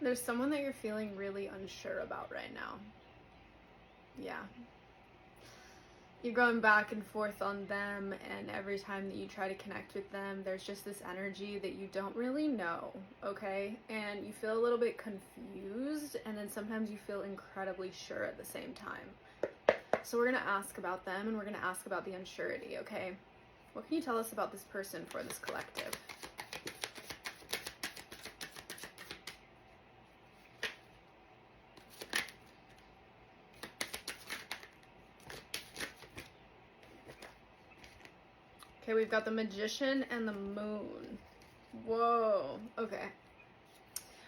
There's someone that you're feeling really unsure about right now. Yeah. You're going back and forth on them, and every time that you try to connect with them, there's just this energy that you don't really know, okay? And you feel a little bit confused, and then sometimes you feel incredibly sure at the same time. So we're gonna ask about them, and we're gonna ask about the unsurety, okay? What can you tell us about this person for this collective? Okay, we've got the Magician and the Moon. Whoa, okay.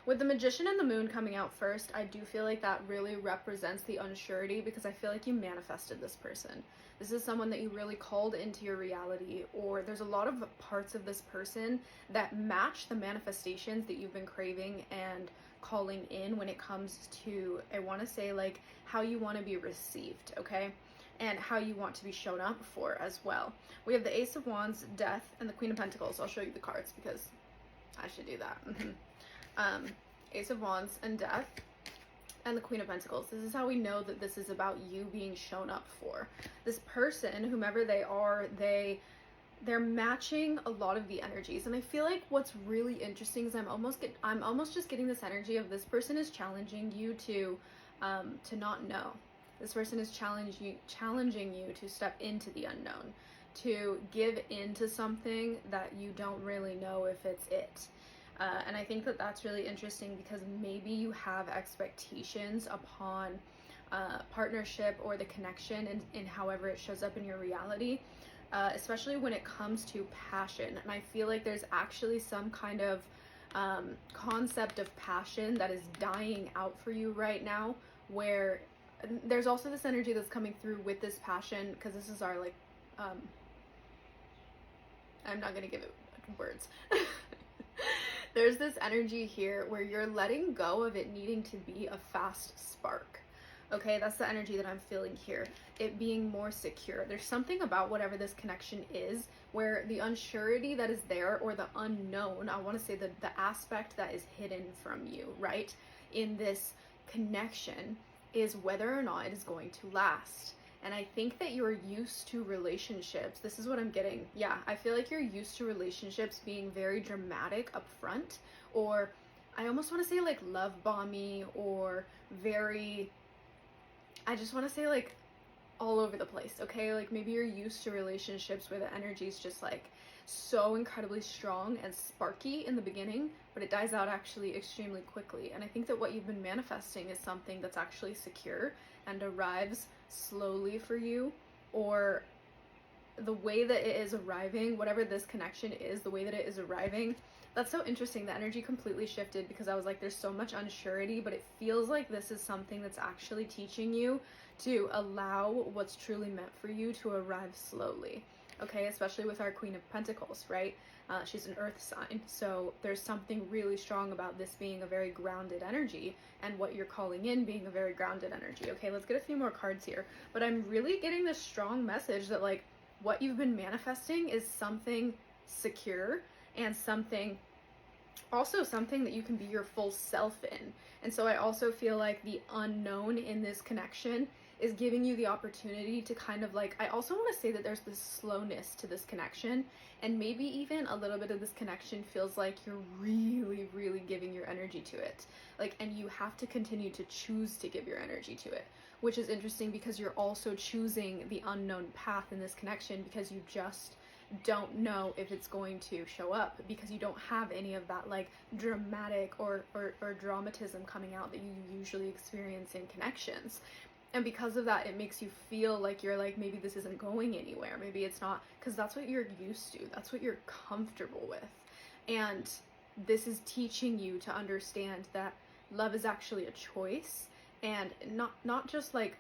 With the Magician and the Moon coming out first, I do feel like that really represents the unsurety, because I feel like you manifested this person. This is someone that you really called into your reality, or there's a lot of parts of this person that match the manifestations that you've been craving and calling in when it comes to, I want to say, like how you want to be received, okay? And how you want to be shown up for as well. We have the Ace of Wands, Death, and the Queen of Pentacles. I'll show you the cards because I should do that. Ace of Wands and Death, and the Queen of Pentacles. This is how we know that this is about you being shown up for. This person, whomever they are, they're matching a lot of the energies. And I feel like what's really interesting is I'm almost just getting this energy of this person is challenging you to not know. This person is challenging you to step into the unknown, to give into something that you don't really know if it's it. And I think that that's really interesting, because maybe you have expectations upon partnership or the connection in however it shows up in your reality, especially when it comes to passion. And I feel like there's actually some kind of concept of passion that is dying out for you right now, where there's also this energy that's coming through with this passion, because this is our, like, I'm not gonna give it words. There's this energy here where you're letting go of it needing to be a fast spark. Okay, that's the energy that I'm feeling here. It being more secure. There's something about whatever this connection is where the unsurety that is there, or the unknown, I want to say the aspect that is hidden from you, right, in this connection, is whether or not it is going to last. And I think that you're used to relationships. This is what I'm getting. Yeah, I feel like you're used to relationships being very dramatic up front, or I almost want to say like love bomby, or very, I just want to say like all over the place, okay? Like maybe you're used to relationships where the energy is just like so incredibly strong and sparky in the beginning, but it dies out actually extremely quickly. And I think that what you've been manifesting is something that's actually secure and arrives slowly for you, or the way that it is arriving, whatever this connection is, the way that it is arriving. That's so interesting. The energy completely shifted, because I was like, there's so much unsurety, but it feels like this is something that's actually teaching you to allow what's truly meant for you to arrive slowly. Okay, especially with our Queen of Pentacles, right? She's an earth sign, so there's something really strong about this being a very grounded energy, and what you're calling in being a very grounded energy. Okay, let's get a few more cards here. But I'm really getting this strong message that like what you've been manifesting is something secure, and something that you can be your full self in. And so I also feel like the unknown in this connection is giving you the opportunity to kind of like, I also want to say that there's this slowness to this connection, and maybe even a little bit of this connection feels like you're really, really giving your energy to it. Like, and you have to continue to choose to give your energy to it, which is interesting, because you're also choosing the unknown path in this connection, because you just don't know if it's going to show up, because you don't have any of that like dramatic or dramatism coming out that you usually experience in connections. And because of that, it makes you feel like you're like, maybe this isn't going anywhere. Maybe it's not, because that's what you're used to. That's what you're comfortable with. And this is teaching you to understand that love is actually a choice, and not just like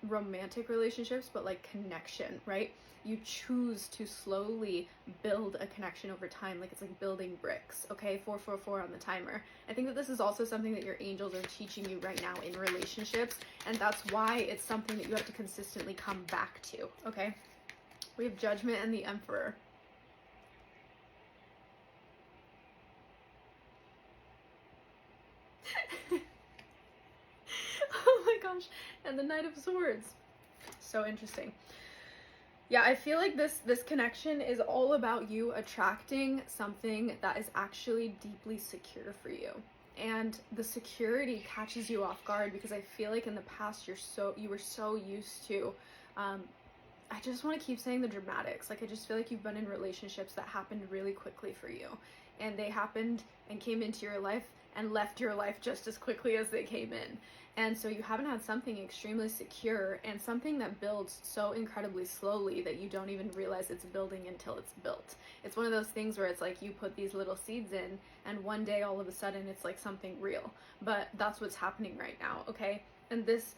romantic relationships, but like connection, right? You choose to slowly build a connection over time, like it's like building bricks. Okay, 444 on the timer. I think that this is also something that your angels are teaching you right now in relationships, and that's why it's something that you have to consistently come back to. Okay, we have Judgment and the Emperor. Oh my gosh. And the Knight of Swords. So interesting. Yeah, I feel like this connection is all about you attracting something that is actually deeply secure for you. And the security catches you off guard because I feel like in the past you were so used to I just want to keep saying the dramatics. Like, I just feel like you've been in relationships that happened really quickly for you. And they happened and came into your life and left your life just as quickly as they came in. And so you haven't had something extremely secure and something that builds so incredibly slowly that you don't even realize it's building until it's built. It's one of those things where it's like you put these little seeds in and one day all of a sudden it's like something real. But that's what's happening right now, okay? And this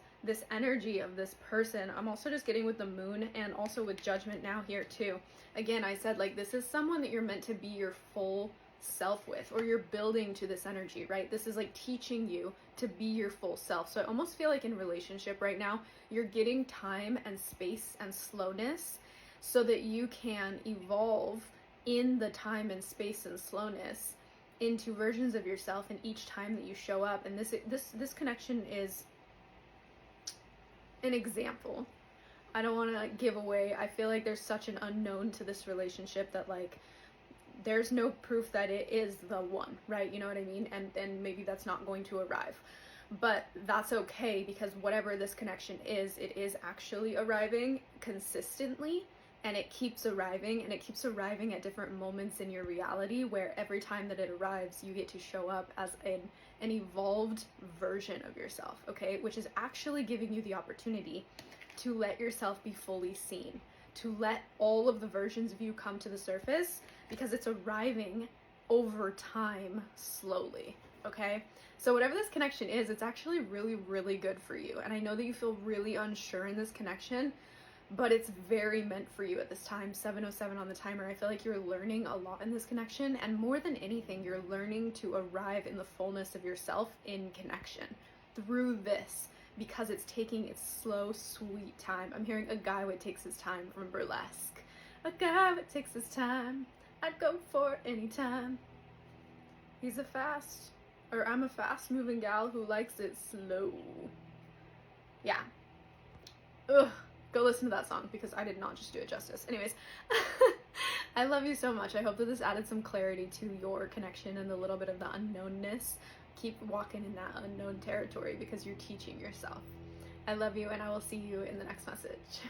energy of this person, I'm also just getting with the moon and also with judgment now here too. Again, I said like this is someone that you're meant to be your full self with, or you're building to this energy, right? This is like teaching you to be your full self. So I almost feel like in relationship right now, you're getting time and space and slowness so that you can evolve in the time and space and slowness into versions of yourself in each time that you show up. And this connection is an example. I don't want to give away. I feel like there's such an unknown to this relationship that like there's no proof that it is the one, right? You know what I mean? And maybe that's not going to arrive. But that's okay, because whatever this connection is, it is actually arriving consistently, and it keeps arriving, and it keeps arriving at different moments in your reality where every time that it arrives, you get to show up as an evolved version of yourself, okay? Which is actually giving you the opportunity to let yourself be fully seen, to let all of the versions of you come to the surface, because it's arriving over time slowly, okay? So whatever this connection is, it's actually really, really good for you. And I know that you feel really unsure in this connection, but it's very meant for you at this time. 7:07 on the timer. I feel like you're learning a lot in this connection, and more than anything, you're learning to arrive in the fullness of yourself in connection through this, because it's taking its slow, sweet time. I'm hearing a guy who takes his time from Burlesque. A guy who takes his time, I'd go for any time. I'm a fast moving gal who likes it slow. Yeah. Ugh. Go listen to that song, because I did not just do it justice. Anyways, I love you so much. I hope that this added some clarity to your connection and a little bit of the unknownness. Keep walking in that unknown territory because you're teaching yourself. I love you, and I will see you in the next message.